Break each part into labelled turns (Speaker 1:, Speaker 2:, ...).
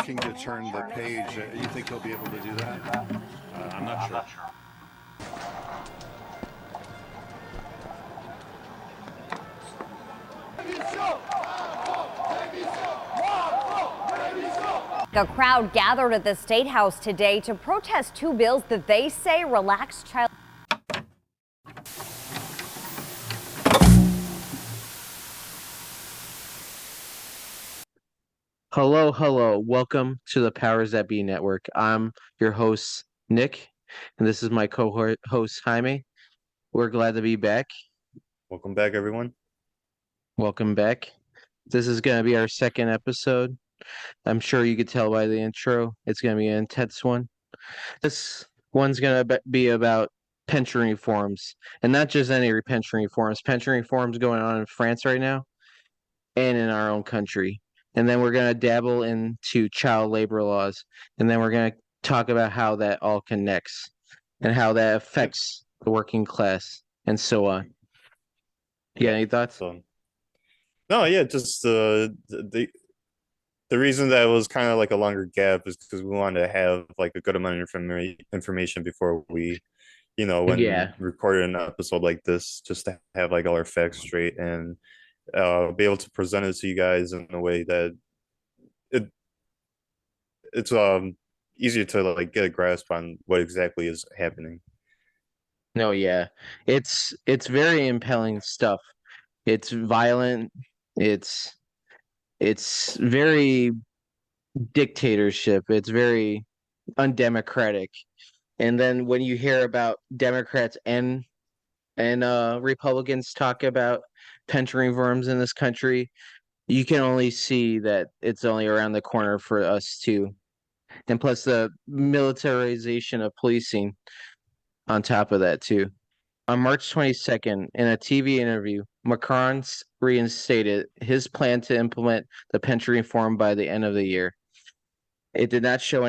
Speaker 1: looking to turn the page. You think he'll be able to do that? I'm not sure.
Speaker 2: A crowd gathered at the State House today to protest two bills that they say relax child.
Speaker 3: Hello. Welcome to the Powers That Be Network. I'm your host, Nick, and this is my co-host, Jaime. We're glad to be back.
Speaker 4: Welcome back, everyone.
Speaker 3: Welcome back. This is going to be our second episode. I'm sure you could tell by the intro. It's going to be an intense one. This one's going to be about pension reforms, and not just any pension reforms. Pension reforms going on in France right now and in our own country. And then we're going to dabble into child labor laws. And then we're going to talk about how that all connects and how that affects the working class and so on. You got any thoughts?
Speaker 4: No, yeah, just the reason that it was kind of like a longer gap is because we wanted to have like a good amount of information before we, when recorded an episode like this, just to have like all our facts straight and be able to present it to you guys in a way that it's easier to like get a grasp on what exactly is happening.
Speaker 3: No, yeah. It's very impelling stuff. It's violent. It's very dictatorship. It's very undemocratic. And then when you hear about Democrats and Republicans talk about pension reforms in this country, you can only see that it's only around the corner for us too. And plus the militarization of policing on top of that too. On March 22nd, in a TV interview, Macron reinstated his plan to implement the pension reform by the end of the year. He did not show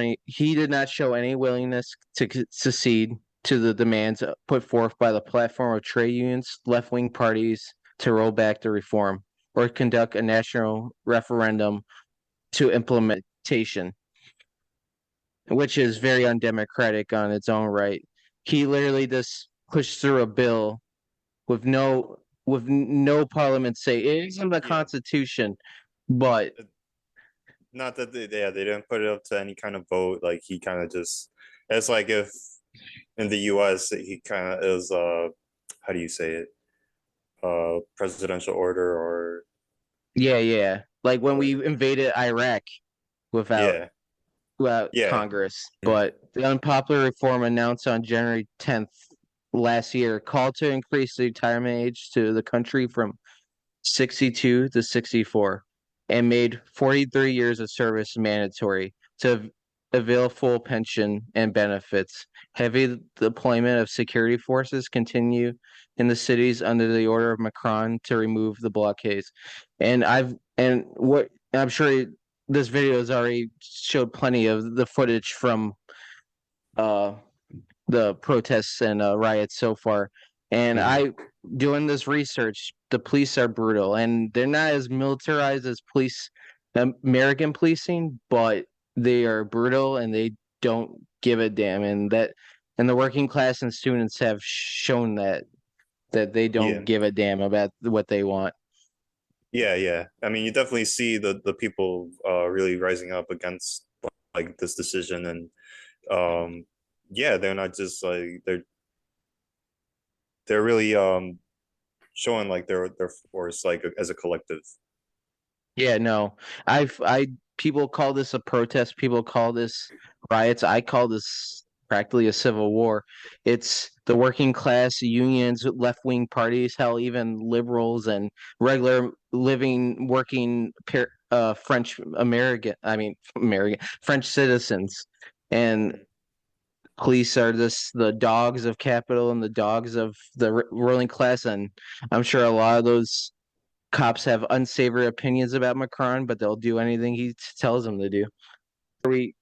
Speaker 3: any willingness to secede to the demands put forth by the platform of trade unions, left-wing parties to roll back the reform or conduct a national referendum to implementation, which is very undemocratic on its own right. He literally just pushed through a bill with no parliament say. It is in the Constitution, but
Speaker 4: not that they didn't put it up to any kind of vote. Like he kind of just, it's like if in the US he kind of is how do you say it, presidential order or
Speaker 3: like when we invaded Iraq without Congress. But the unpopular reform announced on January 10th last year called to increase the retirement age to the country from 62 to 64 and made 43 years of service mandatory to avail full pension and benefits. Heavy deployment of security forces continue in the cities under the order of Macron to remove the blockades. And I'm sure this video has already showed plenty of the footage from the protests and riots so far. And doing this research, the police are brutal and they're not as militarized as American policing, but they are brutal and they don't give a damn. And the working class and students have shown that they don't give a damn about what they want.
Speaker 4: Yeah. I mean, you definitely see the people really rising up against like this decision, and they're not just like they're really showing like their force like as a collective.
Speaker 3: Yeah, no. People call this a protest, people call this riots. I call this practically a civil war. It's the working class, unions, left-wing parties, hell, even liberals and regular living working French citizens. And police are the dogs of capital and the dogs of the ruling class, and I'm sure a lot of those cops have unsavory opinions about Macron, but they'll do anything he tells them to do.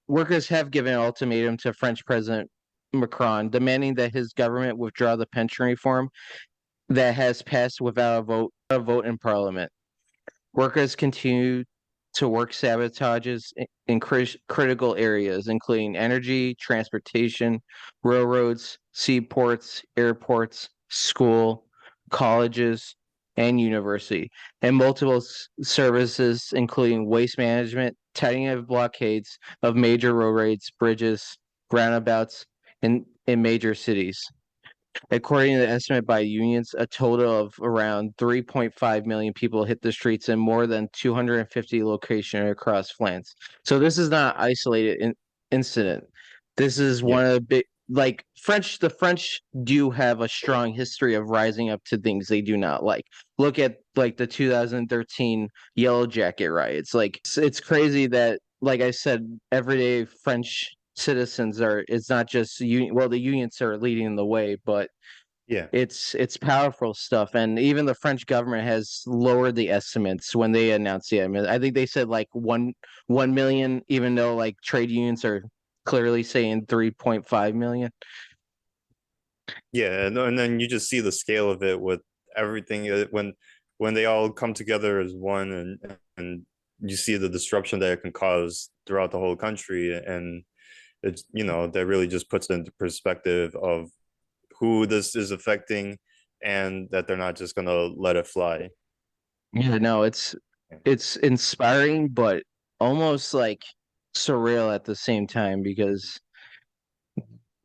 Speaker 3: Workers have given an ultimatum to French President Macron, demanding that his government withdraw the pension reform that has passed without a vote in Parliament. Workers continue to work sabotages in critical areas, including energy, transportation, railroads, seaports, airports, school, colleges, and university, and multiple services, including waste management, tightening of blockades of major roadways, bridges, roundabouts in major cities. According to the estimate by unions, a total of around 3.5 million people hit the streets in more than 250 locations across France. So this is not isolated incident. This is one of the big, like the French do have a strong history of rising up to things they do not like. Look at like the 2013 Yellow Jacket riots. Like it's crazy that, like I said, everyday French citizens are, it's not just union, well, the unions are leading the way, but
Speaker 4: Yeah.
Speaker 3: it's powerful stuff. And even the French government has lowered the estimates when they announced the admit. I think they said like 1 million, even though like trade unions are clearly saying 3.5 million.
Speaker 4: Yeah, and then you just see the scale of it with everything when they all come together as one, and you see the disruption that it can cause throughout the whole country, and it's, you know, that really just puts it into perspective of who this is affecting, and that they're not just gonna let it fly.
Speaker 3: Yeah, no, it's inspiring, but almost like surreal at the same time, because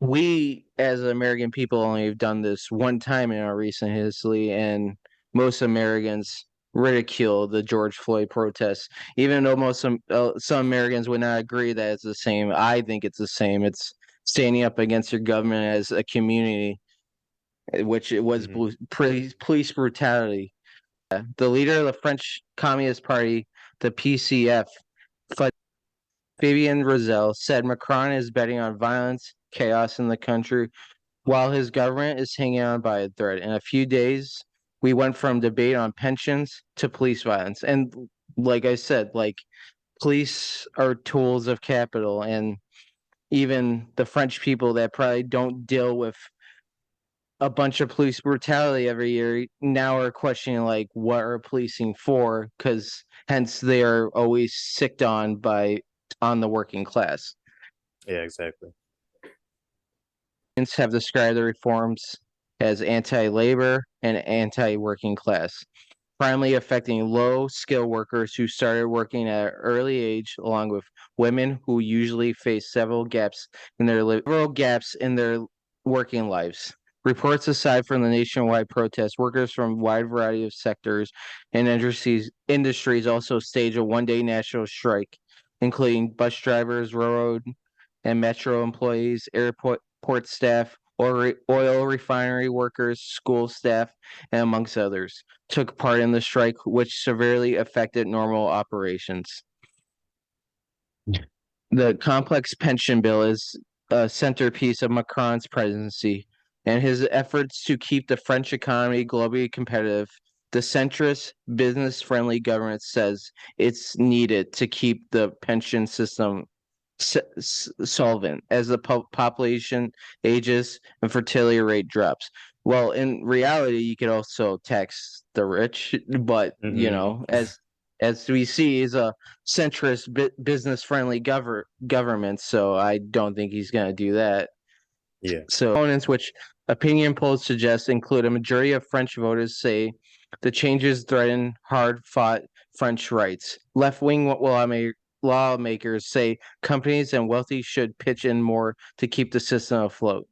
Speaker 3: we as American people only have done this one time in our recent history, and most Americans ridicule the George Floyd protests, even though some Americans would not agree that it's the same. I think it's the same. It's standing up against your government as a community, which it was
Speaker 4: Mhm.
Speaker 3: police brutality. The leader of the French Communist Party, the PCF, Fabien Roussel, said Macron is betting on violence, chaos in the country, while his government is hanging on by a thread. In a few days, we went from debate on pensions to police violence. And like I said, like police are tools of capital, and even the French people that probably don't deal with a bunch of police brutality every year now are questioning like what are policing for, because hence they are always sicked on the working class.
Speaker 4: Yeah, exactly.
Speaker 3: Have described the reforms as anti-labor and anti-working class, primarily affecting low-skill workers who started working at an early age, along with women who usually face several gaps in their working lives. Reports aside from the nationwide protests, workers from a wide variety of sectors and industries also staged a one-day national strike, including bus drivers, railroad and metro employees, port staff, oil refinery workers, school staff, and amongst others, took part in the strike, which severely affected normal operations. The complex pension bill is a centerpiece of Macron's presidency and his efforts to keep the French economy globally competitive. The centrist, business-friendly government says it's needed to keep the pension system solvent as the population ages and fertility rate drops. Well, in reality, you could also tax the rich, but you
Speaker 4: Hmm.
Speaker 3: know, as we see, is a centrist, business-friendly government. So I don't think he's going to do that.
Speaker 4: Yeah.
Speaker 3: So opponents, which opinion polls suggest, include a majority of French voters say the changes threaten hard-fought French rights. Left-wing lawmakers say companies and wealthy should pitch in more to keep the system afloat.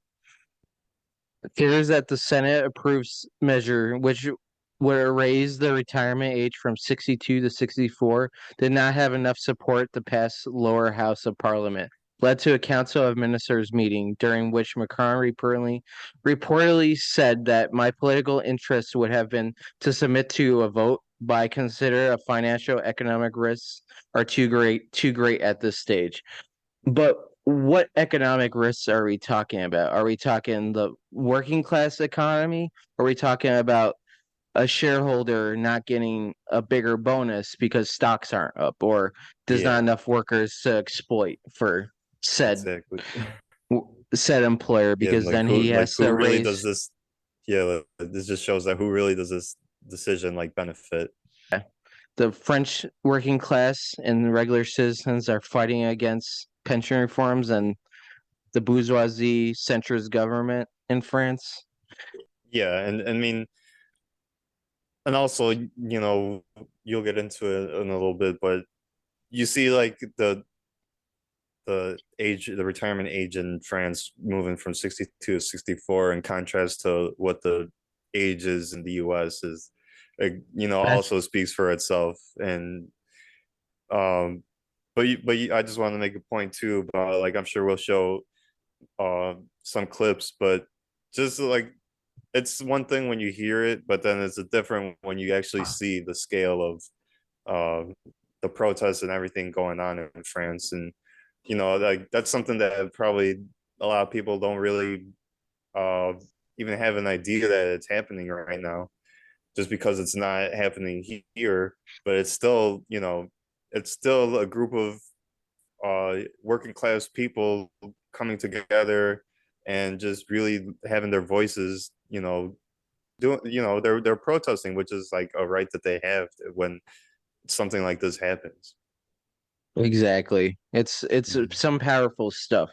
Speaker 3: It appears that the Senate approves measure which would raise the retirement age from 62 to 64 did not have enough support to pass lower house of parliament, led to a council of ministers meeting during which Macron reportedly said that my political interest would have been to submit to a vote, but I consider a financial economic risks are too great at this stage. But what economic risks are we talking about? Are we talking the working class economy? Are we talking about a shareholder not getting a bigger bonus because stocks aren't up, or there's not
Speaker 4: Yeah,
Speaker 3: enough workers to exploit for said
Speaker 4: exactly.
Speaker 3: said employer,
Speaker 4: Yeah,
Speaker 3: because then he has
Speaker 4: who
Speaker 3: to
Speaker 4: really does
Speaker 3: raise.
Speaker 4: this? Yeah, this just shows that who really does this decision like benefit.
Speaker 3: the French working class and regular citizens are fighting against pension reforms and the bourgeoisie centrist government in France.
Speaker 4: Yeah, and I mean, and also, you'll get into it in a little bit, but you see like the retirement age in France moving from 62 to 64 in contrast to what the age is in the US is, like,
Speaker 3: That's
Speaker 4: also speaks for itself. And I just want to make a point too about, like, I'm sure we'll show some clips, but just like, it's one thing when you hear it, but then it's a different when you actually see the scale of uh the protests and everything going on in France. And like, that's something that probably a lot of people don't really uh even have an idea that it's happening right now, just because it's not happening here. But it's still a group of working class people coming together and just really having their voices, doing, they're protesting, which is like a right that they have when something like this happens.
Speaker 3: exactly. It's
Speaker 4: Mhm.
Speaker 3: some powerful stuff.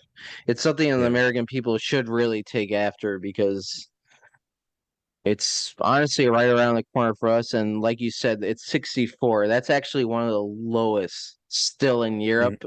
Speaker 3: It's something the
Speaker 4: Yeah.
Speaker 3: American people should really take after because it's honestly right around the corner for us. And like you said, it's 64. That's actually one of the lowest still in
Speaker 4: Mhm.
Speaker 3: Europe.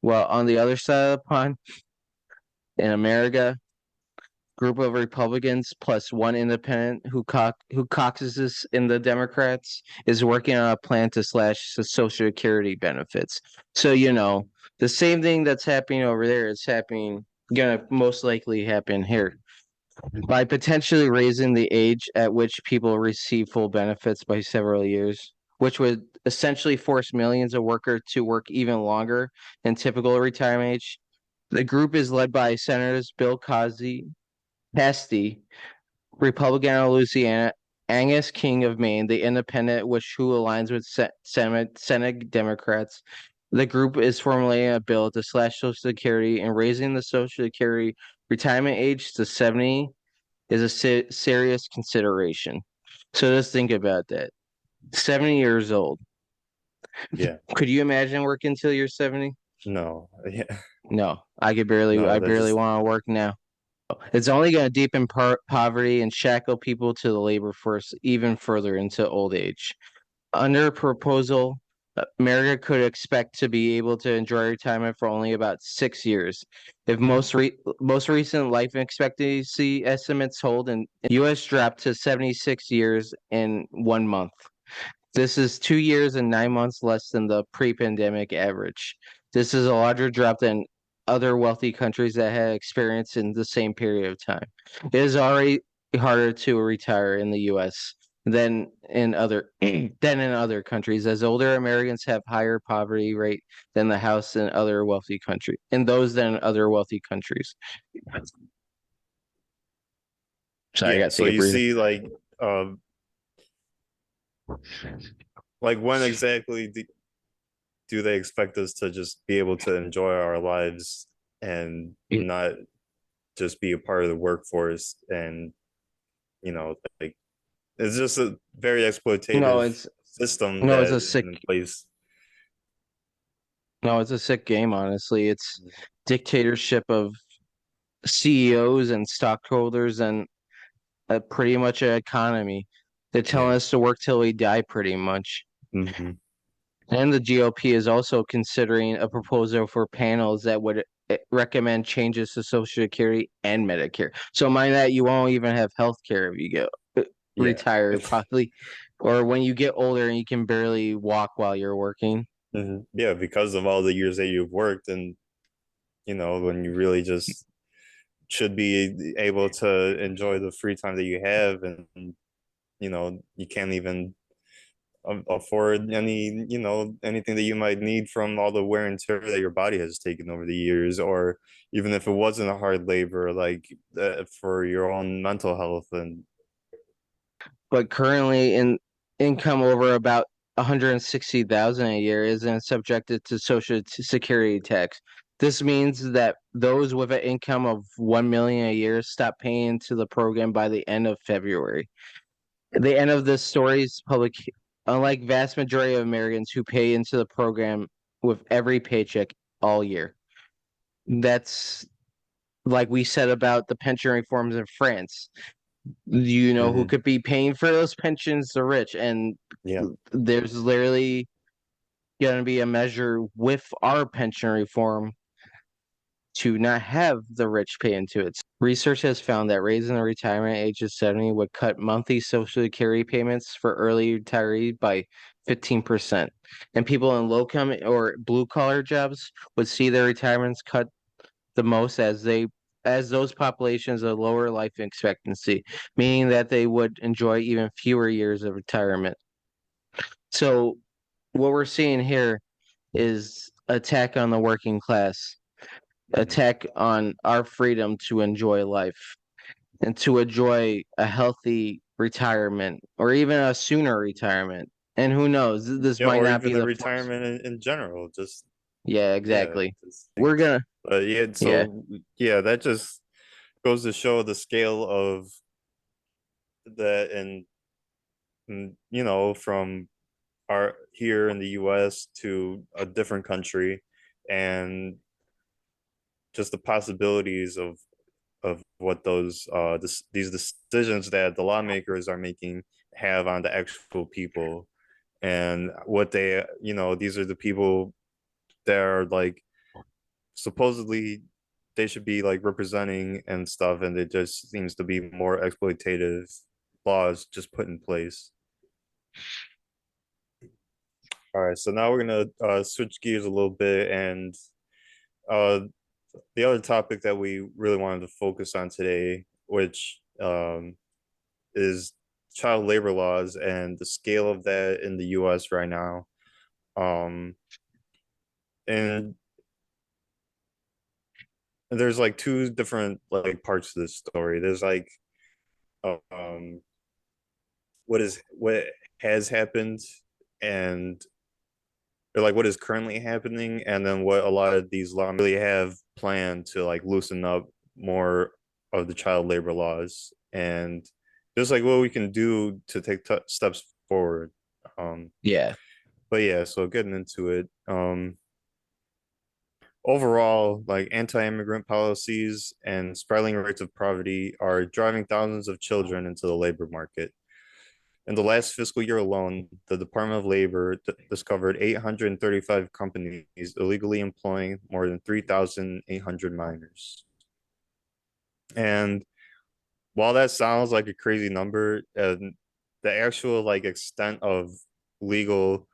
Speaker 3: Well, on the other side of the pond, in America, group of Republicans plus one independent who caucuses in the Democrats is working on a plan to slash the Social Security benefits. So the same thing that's happening over there is gonna most likely happen here by potentially raising the age at which people receive full benefits by several years, which would essentially force millions of workers to work even longer than typical retirement age. The group is led by Senators Bill Cosby, Pasty, Republican out of Louisiana, Angus King of Maine, the independent, who aligns with Senate Democrats. The group is formulating a bill to slash Social Security and raising the Social Security retirement age to 70 is a serious consideration. So just think about that. 70 years old.
Speaker 4: Yeah.
Speaker 3: Could you imagine working until you're 70?
Speaker 4: No. Yeah.
Speaker 3: No,
Speaker 4: No,
Speaker 3: I
Speaker 4: that
Speaker 3: barely
Speaker 4: just.
Speaker 3: want to work now. It's only going to deepen poverty and shackle people to the labor force even further into old age. Under proposal, America could expect to be able to enjoy retirement for only about 6 years. If most recent life expectancy estimates hold, and U.S. dropped to 76 years in 1 month. This is 2 years and 9 months less than the pre-pandemic average. This is a larger drop than other wealthy countries that had experienced in the same period of time. It is already harder to retire in the U.S. than in other than in other countries, as older Americans have higher poverty rate than the house in other wealthy countries, in those than other wealthy countries. Sorry, I
Speaker 4: Yeah,
Speaker 3: got to
Speaker 4: so
Speaker 3: take a
Speaker 4: you
Speaker 3: breather.
Speaker 4: see, um like, when exactly do they expect us to just be able to enjoy our lives and not just be a part of the workforce? And like, it's just a very
Speaker 3: No,
Speaker 4: exploitative
Speaker 3: it's
Speaker 4: system
Speaker 3: no, it's
Speaker 4: that
Speaker 3: a
Speaker 4: is
Speaker 3: sick
Speaker 4: in place.
Speaker 3: No, it's a sick game, honestly. It's dictatorship of CEOs and stockholders and pretty much an economy. They're telling
Speaker 4: Yeah.
Speaker 3: us to work till we die, pretty much.
Speaker 4: Hmm.
Speaker 3: And the GOP is also considering a proposal for panels that would recommend changes to Social Security and Medicare. So mind that you won't even have health care if you get
Speaker 4: Yeah.
Speaker 3: retired, probably, or when you get older and you can barely walk while you're working.
Speaker 4: Yeah, because of all the years that you've worked, and when you really just should be able to enjoy the free time that you have. And you can't even afford any, anything that you might need from all the wear and tear that your body has taken over the years, or even if it wasn't a hard labor, like for your own mental health. And
Speaker 3: But currently in income over about 160,000 a year isn't subjected to social security tax. This means that those with an income of 1 million a year stop paying into the program by the end of February. The end of this story's public, unlike vast majority of Americans who pay into the program with every paycheck all year. That's like we said about the pension reforms in France. You know who
Speaker 4: Mhm.
Speaker 3: could be paying for those pensions? The rich. And
Speaker 4: Yeah.
Speaker 3: there's literally going to be a measure with our pension reform to not have the rich pay into it. Research has found that raising the retirement age to 70 would cut monthly Social Security payments for early retirees by 15%. And people in low income or blue collar jobs would see their retirements cut the most as those populations of lower life expectancy, meaning that they would enjoy even fewer years of retirement. So what we're seeing here is attack on the working class, attack on our freedom to enjoy life and to enjoy a healthy retirement or even a sooner retirement. And who knows, this
Speaker 4: Yeah,
Speaker 3: might
Speaker 4: or
Speaker 3: not be
Speaker 4: even the
Speaker 3: the first.
Speaker 4: retirement in general. Just
Speaker 3: Yeah,
Speaker 4: yeah,
Speaker 3: exactly.
Speaker 4: just
Speaker 3: We're
Speaker 4: things.
Speaker 3: gonna,
Speaker 4: But yeah,
Speaker 3: yeah,
Speaker 4: so yeah, that just goes to show the scale of that. And from our here in the US to a different country, and just the possibilities of what these decisions that the lawmakers are making have on the actual people, and what these are the people that are like supposedly they should be like representing and stuff, and it just seems to be more exploitative laws just put in place. All right, so now we're gonna switch gears a little bit, and uh, the other topic that we really wanted to focus on today, which is child labor laws and the scale of that in the U.S. right now. Um, and there's like two different like parts to this story. There's like um, what has happened, and or like what is currently happening, and then what a lot of these laws really have planned to like loosen up more of the child labor laws, and just like what we can do to take steps forward. Um,
Speaker 3: yeah.
Speaker 4: but yeah, so getting into it, overall, like anti-immigrant policies and spiraling rates of poverty are driving thousands of children into the labor market. In the last fiscal year alone, the Department of Labor discovered 835 companies illegally employing more than 3,800 minors. And while that sounds like a crazy number, the actual like extent of legal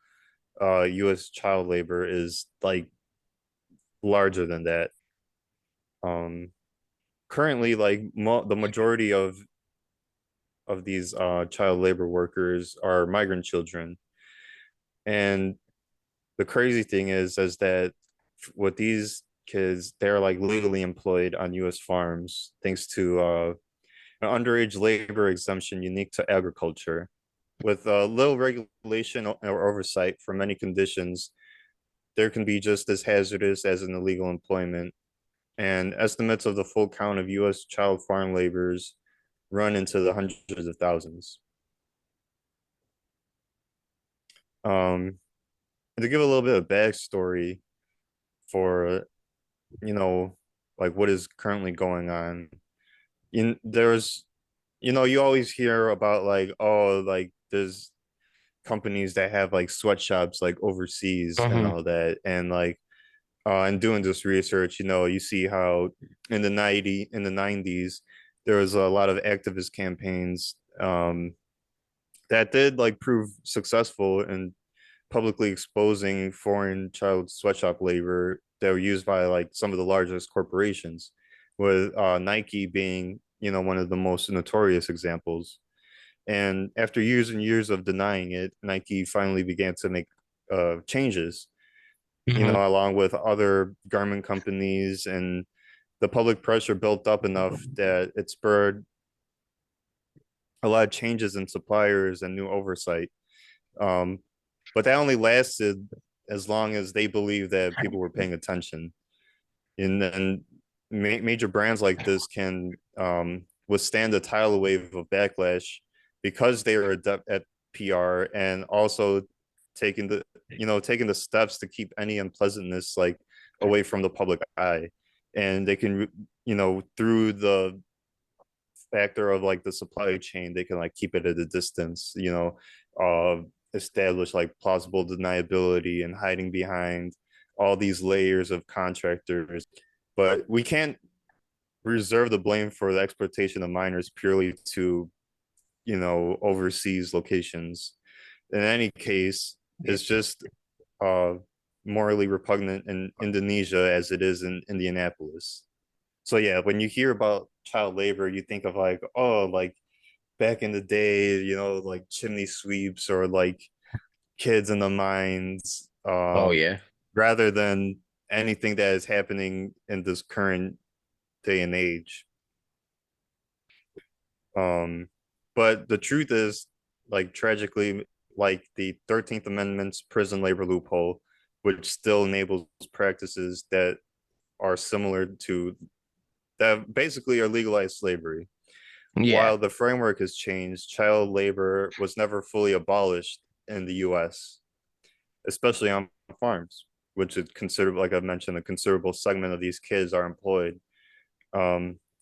Speaker 4: U.S. child labor is like larger than that. Um, Currently, like the majority of these child labor workers are migrant children, and the crazy thing is that with these kids, they're like legally employed on U.S. farms thanks to an underage labor exemption unique to agriculture. With little regulation or oversight for many conditions, there can be just as hazardous as an illegal employment. And estimates of the full count of U.S. child farm laborers run into the hundreds of thousands. Um, and to give a little bit of backstory for you know like what is currently going on, there's you always hear about like, oh, like there's companies that have like sweatshops like overseas and
Speaker 3: Hmm.
Speaker 4: all that, and like and doing this research, you see how in the 90s there was a lot of activist campaigns that did like prove successful in publicly exposing foreign child sweatshop labor that were used by like some of the largest corporations, with Nike being one of the most notorious examples. And after years and years of denying it, Nike finally began to make changes,
Speaker 3: Mhm.
Speaker 4: along with other garment companies, and the public pressure built up enough that it spurred a lot of changes in suppliers and new oversight. Um, but that only lasted as long as they believed that people were paying attention. And then major brands like this can withstand a tidal wave of backlash because they are adept at PR, and also taking the steps to keep any unpleasantness like away from the public eye. And they can, through the factor of like the supply chain, they can like keep it at a distance, establish like plausible deniability and hiding behind all these layers of contractors. But we can't reserve the blame for the exploitation of minors purely to, overseas locations. In any case, it's just uh morally repugnant in Indonesia as it is in Indianapolis. So yeah, when you hear about child labor, you think of like, oh, like back in the day, like chimney sweeps or like kids in the mines,
Speaker 3: Oh yeah.
Speaker 4: rather than anything that is happening in this current day and age. Um, but the truth is, like tragically, like the 13th Amendment's prison labor loophole, which still enables practices that are similar to that basically are legalized slavery.
Speaker 3: Yeah.
Speaker 4: While the framework has changed, child labor was never fully abolished in the US, especially on farms, which is considered, like I've mentioned, a considerable segment of these kids are employed.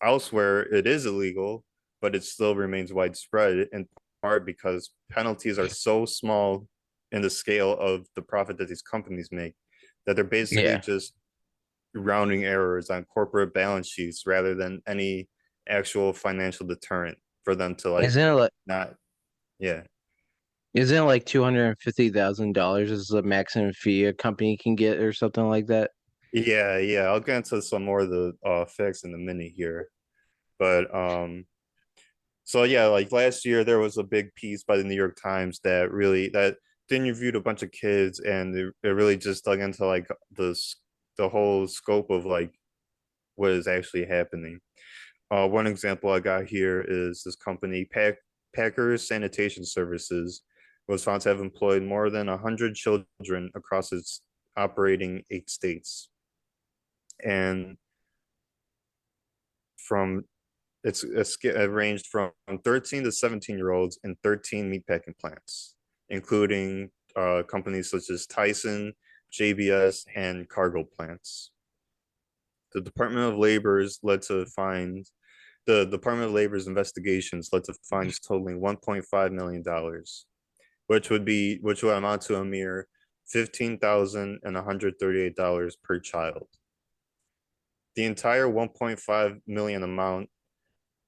Speaker 4: Elsewhere, it is illegal, but it still remains widespread in part because penalties are so small in the scale of the profit that these companies make that they're basically
Speaker 3: Yeah.
Speaker 4: just rounding errors on corporate balance sheets rather than any actual financial deterrent for them to like
Speaker 3: Isn't it like
Speaker 4: not. Yeah,
Speaker 3: $250,000 is the maximum fee a company can get or something like that?
Speaker 4: yeah, I'll get into some more of the facts in a minute here. But so yeah, like last year there was a big piece by the New York Times that interviewed a bunch of kids, and it really just dug into like the whole scope of like what is actually happening. One example I got here is this company, Packers Sanitation Services, was found to have employed more than 100 children across its operating 8 states. And from it ranged from 13 to 17-year-olds in 13 meatpacking plants, including companies such as Tyson, JBS, and cargo plants. The Department of Labor's led to find the Department of Labor's investigations led to fines totaling $1.5 million, which would amount to a mere $15,138 per child. The entire 1.5 million amount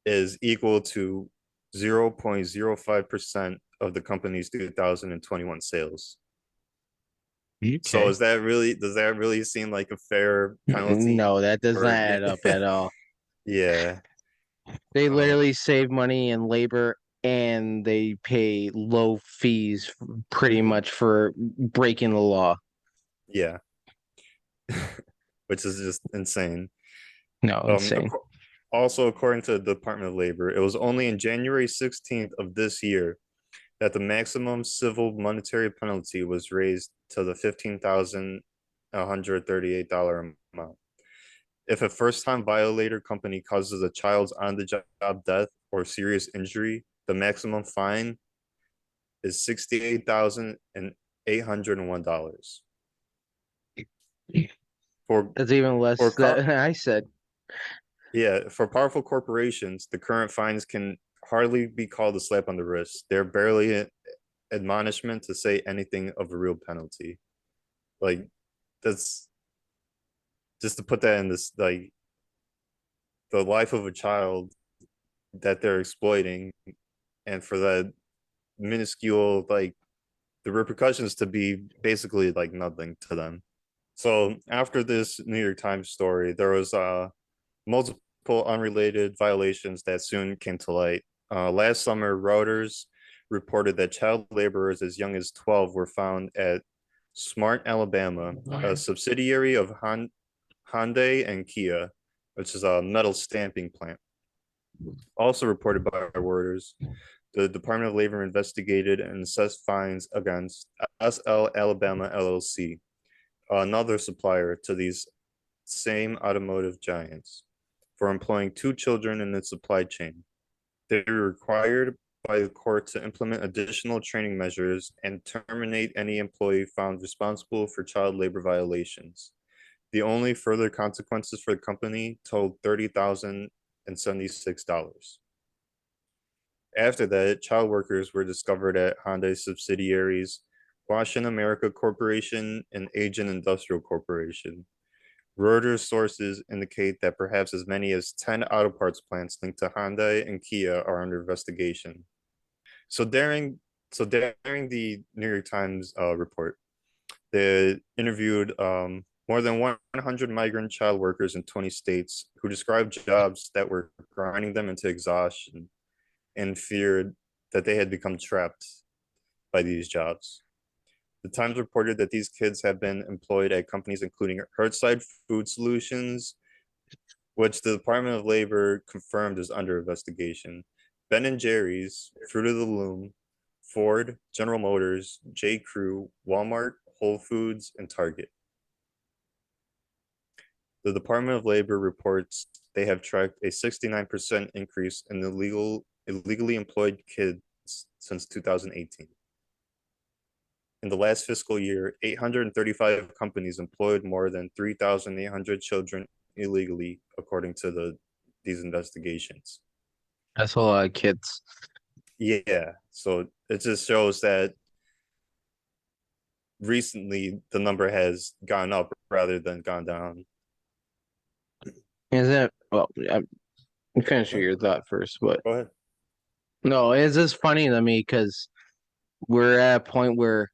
Speaker 4: is equal to 0.05% of the company's 2021 sales. So
Speaker 3: Okay.
Speaker 4: does that really seem like a fair penalty?
Speaker 3: No, that does not
Speaker 4: Or
Speaker 3: add up at all.
Speaker 4: yeah.
Speaker 3: They
Speaker 4: Uh,
Speaker 3: literally save money and labor and they pay low fees pretty
Speaker 4: mhm.
Speaker 3: much for breaking the law.
Speaker 4: Yeah, which is just insane.
Speaker 3: No,
Speaker 4: Um,
Speaker 3: insane.
Speaker 4: ac- Also, according to the Department of Labor, it was only in January 16th of this year that the maximum civil monetary penalty was raised to the $15,138 amount. If a first-time violator company causes a child's on-the-job death or serious injury, the maximum fine is $68,801. For
Speaker 3: That's even
Speaker 4: for
Speaker 3: less
Speaker 4: co-
Speaker 3: than I said.
Speaker 4: Yeah, for powerful corporations, the current fines can hardly be called a slap on the wrist. They're barely an admonishment to say anything of a real penalty. Like that's just to put that in this like the life of a child that they're exploiting, and for that minuscule like the repercussions to be basically like nothing to them. So after this New York Times story, there was multiple unrelated violations that soon came to light. Last summer, Reuters reported that child laborers as young as 12 were found at Smart, Alabama, a subsidiary of Hyundai and Kia, which is a metal stamping plant. Also reported by Reuters, the Department of Labor investigated and assessed fines against SL Alabama LLC, another supplier to these same automotive giants, for employing 2 children in its supply chain. They were required by the court to implement additional training measures and terminate any employee found responsible for child labor violations. The only further consequences for the company totaled $30,076. After that, child workers were discovered at Hyundai subsidiaries, Washington America Corporation and Agent Industrial Corporation. Reuters sources indicate that perhaps as many as 10 auto parts plants linked to Hyundai and Kia are under investigation. So during the New York Times report, they interviewed more than 100 migrant child workers in 20 states who described jobs that were grinding them into exhaustion and feared that they had become trapped by these jobs. The Times reported that these kids have been employed at companies including Hearthside Food Solutions, which the Department of Labor confirmed is under investigation, Ben & Jerry's, Fruit of the Loom, Ford, General Motors, J. Crew, Walmart, Whole Foods, and Target. The Department of Labor reports they have tracked a 69% increase in illegally employed kids since 2018. In the last fiscal year, 835 companies employed more than 3,800 children illegally, according to these investigations.
Speaker 3: That's a lot of kids.
Speaker 4: Yeah, so it just shows that recently the number has gone up rather than gone down.
Speaker 3: Is that well? Finish your thought first, but
Speaker 4: Go ahead.
Speaker 3: no, it's just funny to me because we're at a point where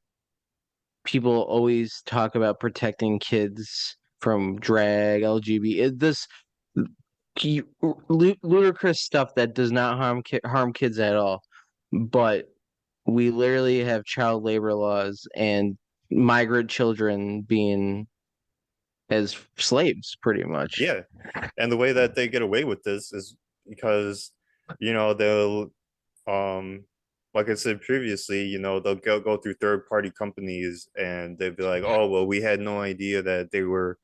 Speaker 3: people always talk about protecting kids from drag, LGBT. This ludicrous stuff that does not harm kids at all, but we literally have child labor laws and migrant children being as slaves, pretty much.
Speaker 4: Yeah, and the way that they get away with this is because they'll like I said previously, they'll go through third-party companies and they'd be like, oh well, we had no idea that we were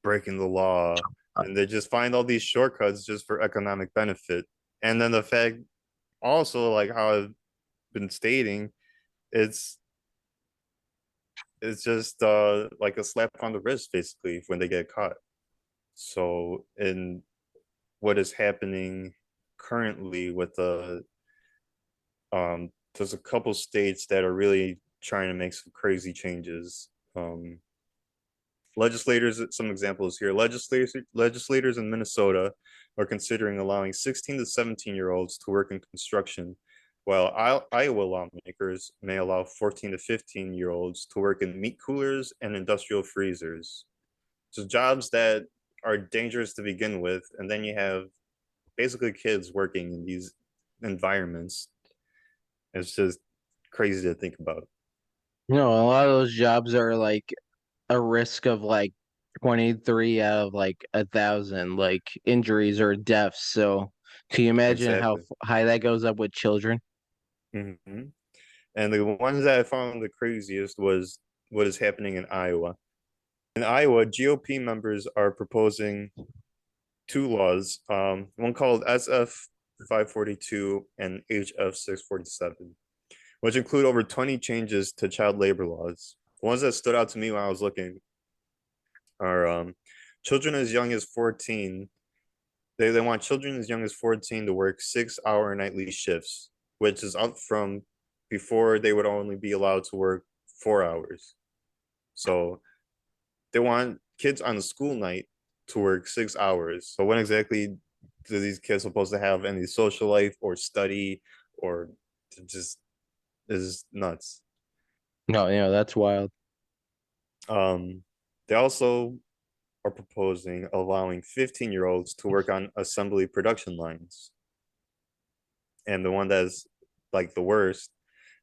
Speaker 4: breaking the law, and they just find all these shortcuts just for economic benefit. And then the fact also, like how I've been stating, it's just like a slap on the wrist basically when they get caught. So in what is happening currently with there's a couple states that are really trying to make some crazy changes. Legislators, some examples here. Legislators in Minnesota are considering allowing 16 to 17-year-olds to work in construction, while Iowa lawmakers may allow 14 to 15-year-olds to work in meat coolers and industrial freezers. So jobs that are dangerous to begin with, and then you have basically kids working in these environments. It's just crazy to think about.
Speaker 3: A lot of those jobs are like a risk of like 23 out of like 1,000 like injuries or deaths. So can you imagine how
Speaker 4: Exactly.
Speaker 3: high that goes up with children?
Speaker 4: Mm-hmm. And the ones that I found the craziest was what is happening in Iowa. In Iowa, GOP members are proposing 2 laws, one called SF 542 and HF 647, which include over 20 changes to child labor laws. The ones that stood out to me when I was looking are children as young as 14. They want children as young as 14 to work 6-hour nightly shifts, which is up from before they would only be allowed to work 4 hours. So they want kids on a school night to work 6 hours. So when exactly do these kids supposed to have any social life or study, or just is nuts?
Speaker 3: No, that's wild.
Speaker 4: They also are proposing allowing 15-year-olds to work on assembly production lines. And the one that's like the worst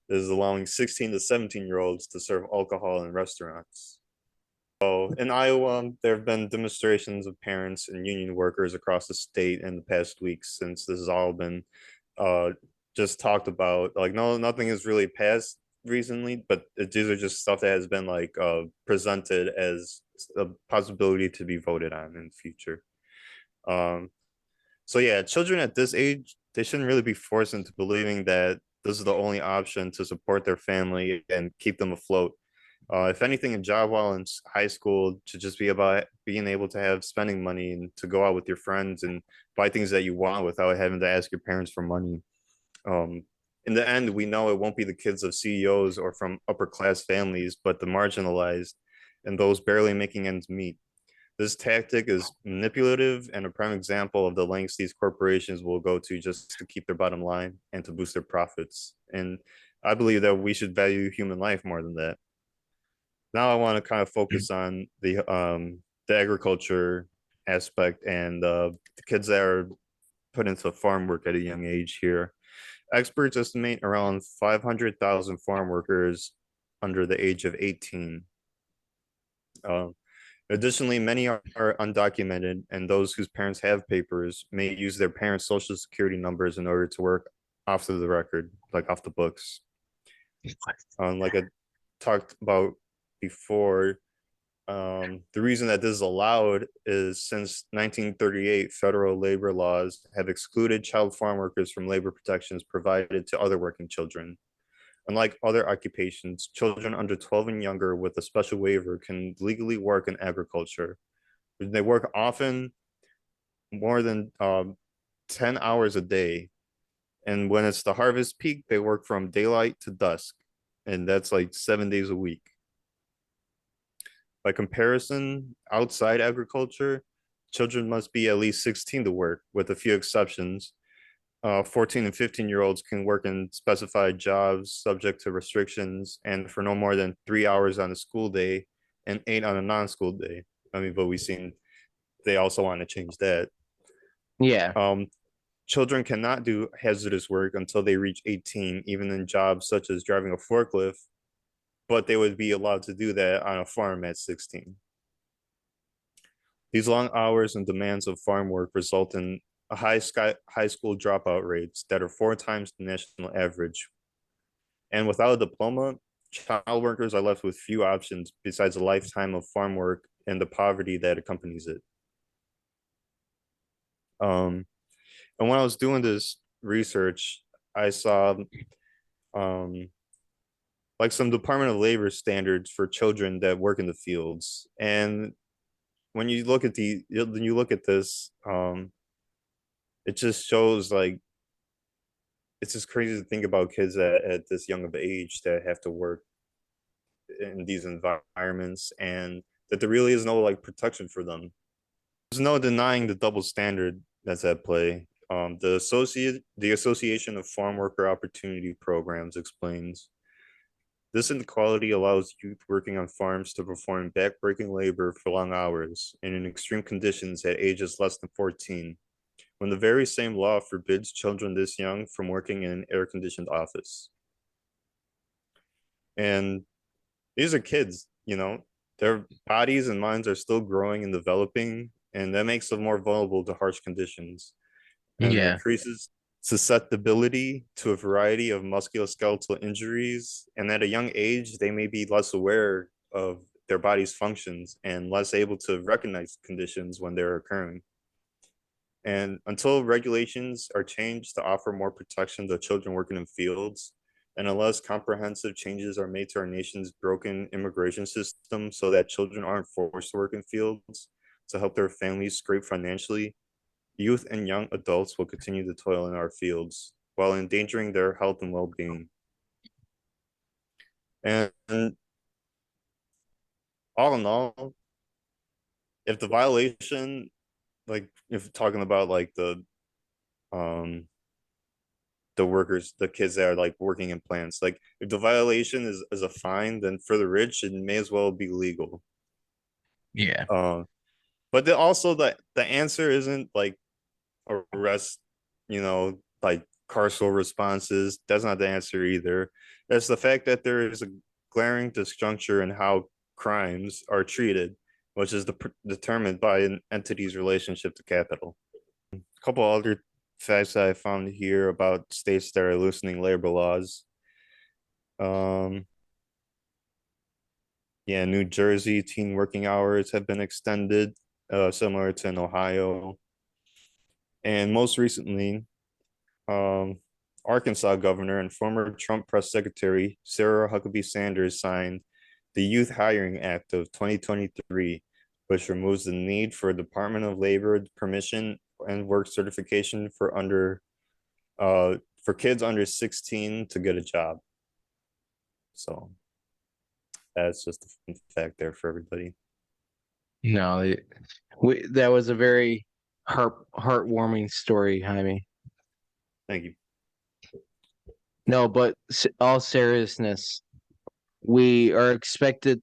Speaker 4: is allowing 16 to 17-year-olds to serve alcohol in restaurants. So in Iowa, there have been demonstrations of parents and union workers across the state in the past weeks since this has all been uh, just talked about. Like, no, nothing has really passed recently, but these are just stuff that has been like presented as a possibility to be voted on in the future. Um, so yeah, children at this age, they shouldn't really be forced into believing that this is the only option to support their family and keep them afloat. If anything, a job while in high school should just be about being able to have spending money and to go out with your friends and buy things that you want without having to ask your parents for money. Um, in the end, we know it won't be the kids of CEOs or from upper class families, but the marginalized and those barely making ends meet. This tactic is manipulative and a prime example of the lengths these corporations will go to just to keep their bottom line and to boost their profits. And I believe that we should value human life more than that. Now I want to kind of focus on the agriculture aspect and the kids that are put into farm work at a young age here. Experts estimate around 500,000 farm workers under the age of 18. Uh, Additionally, many are undocumented, and those whose parents have papers may use their parents' social security numbers in order to work off of the record, like off the books. Like I talked about before, the reason that this is allowed is since 1938, federal labor laws have excluded child farm workers from labor protections provided to other working children. Unlike other occupations, children under 12 and younger with a special waiver can legally work in agriculture. They work often more than 10 hours a day. And when it's the harvest peak, they work from daylight to dusk. And that's like 7 days a week. By comparison, outside agriculture, children must be at least 16 to work, with a few exceptions. 14 and 15-year-olds can work in specified jobs subject to restrictions and for no more than 3 hours on a school day and 8 on a non-school day. I mean, but we've seen they also want to change that.
Speaker 3: Yeah.
Speaker 4: Children cannot do hazardous work until they reach 18, even in jobs such as driving a forklift, but they would be allowed to do that on a farm at 16. These long hours and demands of farm work result in high school dropout rates that are 4 times the national average. And without a diploma, child workers are left with few options besides a lifetime of farm work and the poverty that accompanies it. And when I was doing this research, I saw like some Department of Labor standards for children that work in the fields. And when you look at this, it just shows like it's just crazy to think about kids at this young of age that have to work in these environments and that there really is no like protection for them. There's no denying the double standard that's at play. The Association of Farm Worker Opportunity Programs explains this inequality allows youth working on farms to perform backbreaking labor for long hours and in extreme conditions at ages less than 14, when the very same law forbids children this young from working in an air-conditioned office. And these are kids, their bodies and minds are still growing and developing, and that makes them more vulnerable to harsh conditions and
Speaker 3: Yeah.
Speaker 4: increases susceptibility to a variety of musculoskeletal injuries. And at a young age, they may be less aware of their body's functions and less able to recognize conditions when they're occurring. And until regulations are changed to offer more protection to children working in fields, and unless comprehensive changes are made to our nation's broken immigration system so that children aren't forced to work in fields to help their families scrape financially, youth and young adults will continue to toil in our fields while endangering their health and well-being. And all in all, if the violation, like if talking about like the workers, the kids that are like working in plants, like if the violation is a fine, then for the rich, it may as well be legal.
Speaker 3: Yeah.
Speaker 4: But also the answer isn't like arrest, like carceral responses. That's not the answer either. It's the fact that there is a glaring disjuncture in how crimes are treated, which is determined by an entity's relationship to capital. A couple other facts that I found here about states that are loosening labor laws. Yeah, New Jersey teen working hours have been extended, similar to in Ohio. And most recently, Arkansas governor and former Trump press secretary Sarah Huckabee Sanders signed the Youth Hiring Act of 2023, which removes the need for Department of Labor permission and work certification for kids under 16 to get a job. So that's just a fun fact there for everybody.
Speaker 3: No, that was a very heartwarming story, Jaime.
Speaker 4: Thank you.
Speaker 3: No, but all seriousness, we are expected,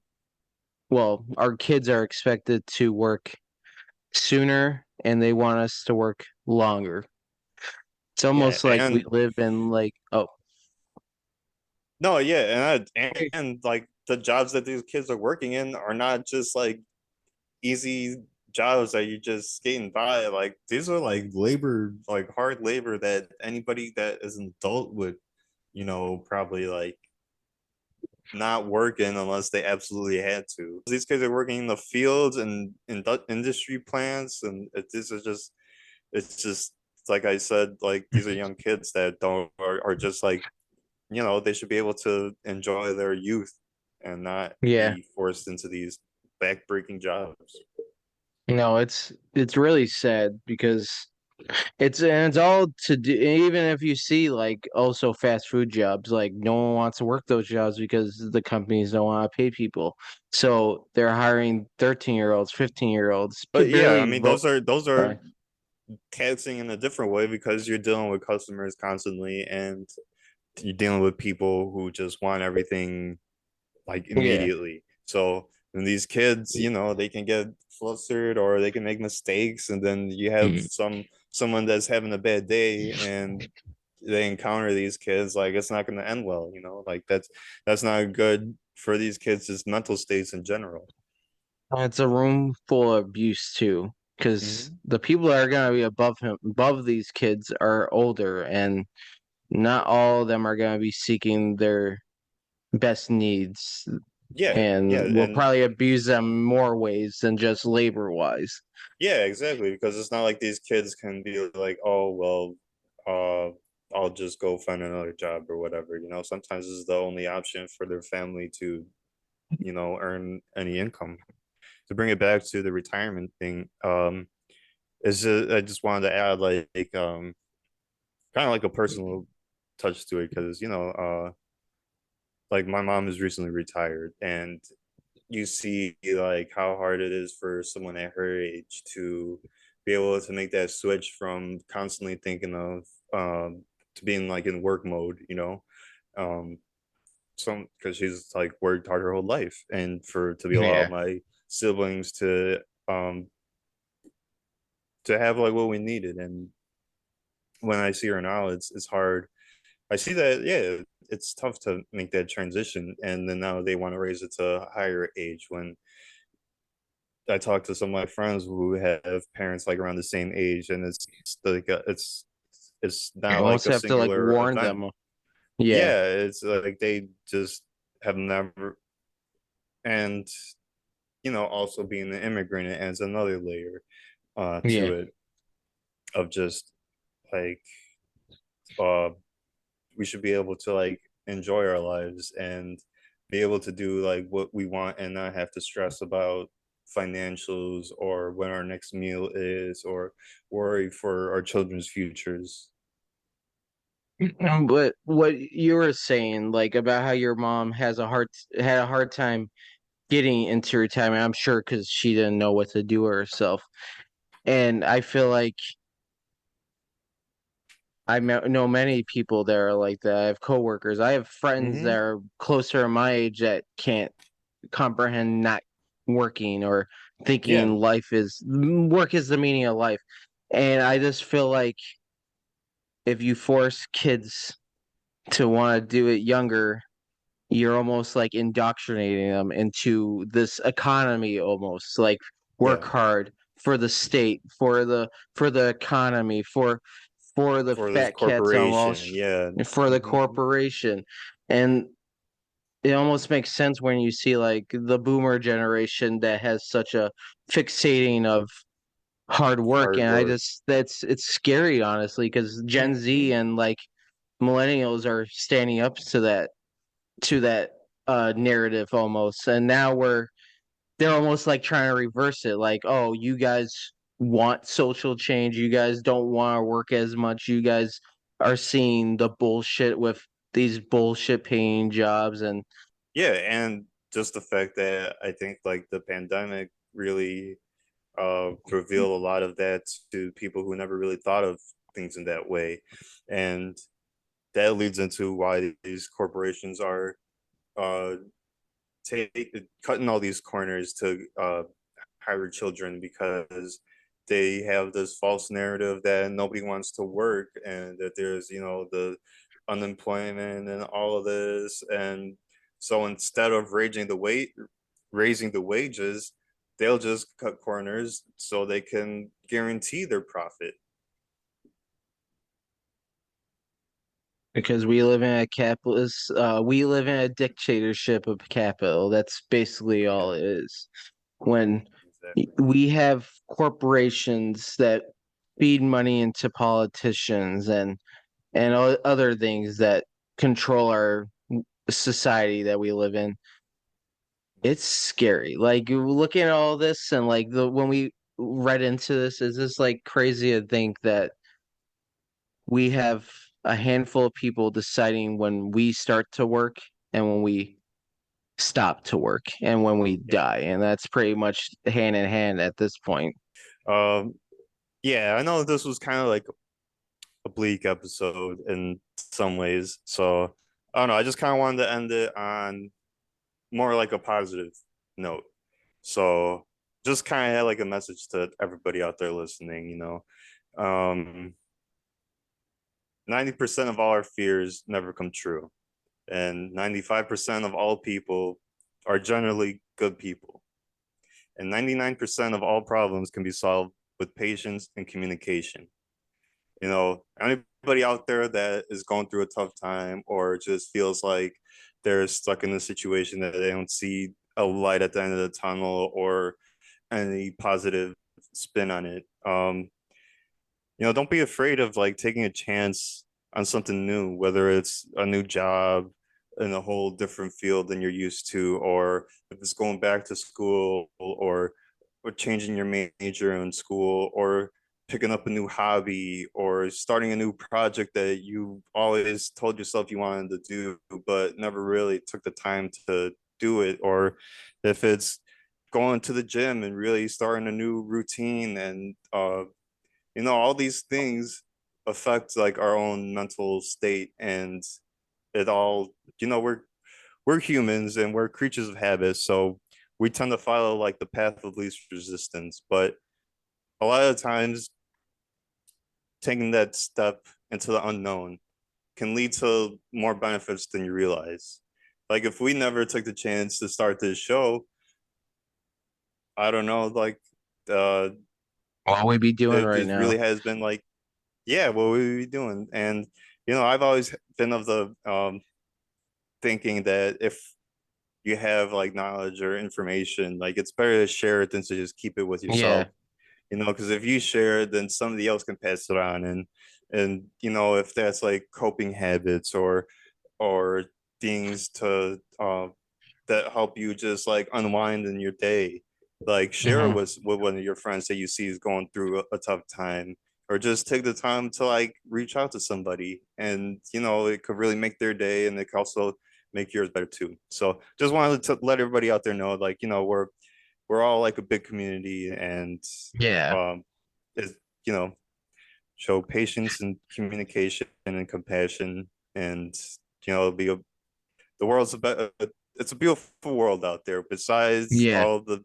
Speaker 3: well, our kids are expected to work sooner and they want us to work longer. It's almost like we live in like, oh.
Speaker 4: No, yeah, and like the jobs that these kids are working in are not just like easy jobs that you're just skating by. Like these are like labor, like hard labor that anybody that is an adult would, probably like not working unless they absolutely had to. These kids are working in the fields and in industry plants, and it's just like I said, like these are young kids that are just like, they should be able to enjoy their youth and not
Speaker 3: Yeah.
Speaker 4: be forced into these backbreaking jobs.
Speaker 3: It's really sad because it's all to do. Even if you see like also fast food jobs, like no one wants to work those jobs because the companies don't want to pay people, so they're hiring 13-year-olds, 15-year-olds.
Speaker 4: But yeah, I mean
Speaker 3: Vote.
Speaker 4: those are taxing in a different way because you're dealing with customers constantly and you're dealing with people who just want everything like immediately. Yeah. So and these kids, they can get flustered or they can make mistakes, and then you have someone that's having a bad day and they encounter these kids, like it's not going to end well, like that's not good for these kids' mental states in general.
Speaker 3: It's a room full of abuse too, because the people that are going to be above these kids are older, and not all of them are going to be seeking their best needs. And we'll probably abuse them more ways than just labor wise.
Speaker 4: Yeah, exactly, because it's not like these kids can be like, oh well, I'll just go find another job or whatever. Sometimes this is the only option for their family to earn any income. To bring it back to the retirement thing, I just wanted to add like kind of like a personal touch to it, because like my mom is recently retired, and you see like how hard it is for someone at her age to be able to make that switch from constantly thinking of to being like in work mode, because she's like worked hard her whole life, and to be allowed my siblings to have like what we needed. And when I see her now, it's hard. I see that, it's tough to make that transition, and then now they want to raise it to a higher age. When I talk to some of my friends who have parents like around the same age, and it's like it's not like a singular
Speaker 3: to warn
Speaker 4: event.
Speaker 3: them.
Speaker 4: Yeah, it's like they just have never, and also being an immigrant adds another layer to it, of just like we should be able to like enjoy our lives and be able to do like what we want and not have to stress about financials or when our next meal is, or worry for our children's futures.
Speaker 3: But what you were saying, like about how your mom had a hard time getting into retirement, I'm sure because she didn't know what to do with herself. And I feel like I know many people that are like that. I have coworkers. I have friends that are closer to my age that can't comprehend not working or thinking work is the meaning of life. And I just feel like if you force kids to want to do it younger, you're almost like indoctrinating them into this economy almost like work
Speaker 4: Yeah,
Speaker 3: hard for the state, for the economy, for the
Speaker 4: for this
Speaker 3: fat cats on Wall
Speaker 4: corporation.
Speaker 3: Street,
Speaker 4: Yeah.
Speaker 3: for the corporation. And it almost makes sense when you see like the boomer generation that has such a fixating of hard work.
Speaker 4: Hard
Speaker 3: And
Speaker 4: work.
Speaker 3: it's scary honestly, because Gen Z and like millennials are standing up to that narrative almost. And now they're almost like trying to reverse it, like, oh, you guys want social change, you guys don't want to work as much, you guys are seeing the bullshit with these bullshit paying jobs. And
Speaker 4: Yeah, and just the fact that I think like the pandemic really revealed a lot of that to people who never really thought of things in that way. And that leads into why these corporations are uh cutting all these corners to hire children, because they have this false narrative that nobody wants to work, and that there's, the unemployment and all of this. And so instead of raising the wages, they'll just cut corners so they can guarantee their profit.
Speaker 3: because we live in a capitalist, we live in a dictatorship of capital. That's basically all it is. When
Speaker 4: Exactly.
Speaker 3: we have corporations that feed money into politicians and other things that control our society that we live in, it's scary. Like looking at all this and like the when we read into this, is just like crazy to think that we have a handful of people deciding when we start to work and when we stop to work and when we
Speaker 4: Yeah.
Speaker 3: die. And that's pretty much hand in hand at this point.
Speaker 4: Um, yeah, I know this was kind of like a bleak episode in some ways. So I don't know. I just kind of wanted to end it on more like a positive note. So just kind of had like a message to everybody out there listening, 90% of all our fears never come true. And 95% of all people are generally good people. And 99% of all problems can be solved with patience and communication. Anybody out there that is going through a tough time or just feels like they're stuck in a situation that they don't see a light at the end of the tunnel or any positive spin on it, don't be afraid of like taking a chance on something new, whether it's a new job in a whole different field than you're used to, or if it's going back to school, or changing your major in school, or picking up a new hobby, or starting a new project that you always told yourself you wanted to do but never really took the time to do it, or if it's going to the gym and really starting a new routine. And all these things affect like our own mental state. And it all, we're humans and we're creatures of habit, so we tend to follow like the path of least resistance. But a lot of times taking that step into the unknown can lead to more benefits than you realize. Like if we never took the chance to start this show, I don't know, like
Speaker 3: What we be doing
Speaker 4: it
Speaker 3: right
Speaker 4: just
Speaker 3: now.
Speaker 4: really has been like, yeah, what would we be doing? And I've always been of the thinking that if you have like knowledge or information, like it's better to share it than to just keep it with
Speaker 3: Yeah.
Speaker 4: yourself. Because if you share it, then somebody else can pass it on. And if that's like coping habits or things to that help you just like unwind in your day, like share it
Speaker 3: Mhm.
Speaker 4: with one of your friends that you see is going through a tough time, or just take the time to like reach out to somebody. And it could really make their day, and it could also make yours better too. So just wanted to let everybody out there know, like, we're all like a big community. And
Speaker 3: Yeah.
Speaker 4: um is you know show patience and communication and compassion. And be the world's a better, it's a beautiful world out there, besides
Speaker 3: Yeah.
Speaker 4: all the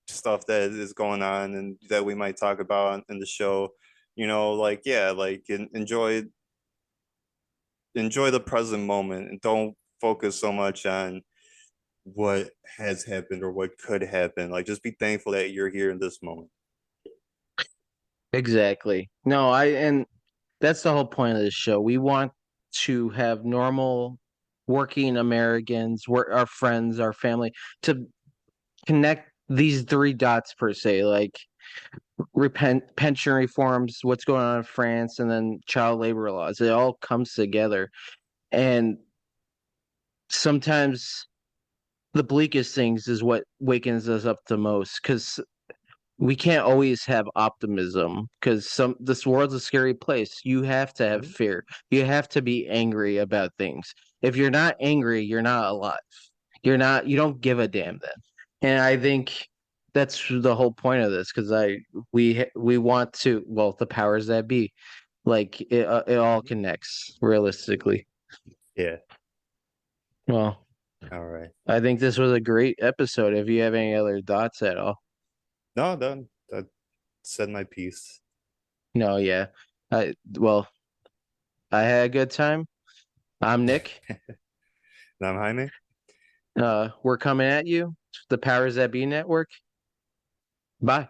Speaker 4: stuff that is going on and that we might talk about in the show. like, yeah, like enjoy the present moment and don't focus so much on what has happened or what could happen. Like, just be thankful that you're here in this moment.
Speaker 3: Exactly. No, and that's the whole point of this show. We want to have normal working Americans, our friends, our family, to connect these three dots per se, like pension reforms, what's going on in France, and then child labor laws. It all comes together. And sometimes the bleakest things is what wakens us up the most, because we can't always have optimism, because this world's a scary place. You have to have fear. You have to be angry about things. If you're not angry, you're not alive. You don't give a damn then. And I think that's the whole point of this, because we want to, well, the powers that be, like it all connects realistically.
Speaker 4: Yeah.
Speaker 3: Well,
Speaker 4: All right.
Speaker 3: I think this was a great episode. If you have any other thoughts at all.
Speaker 4: No, done. I said my piece.
Speaker 3: No, yeah. Well, I had a good time. I'm Nick.
Speaker 4: And I'm Jaime.
Speaker 3: We're coming at you, the Powers That Be Network. Bye.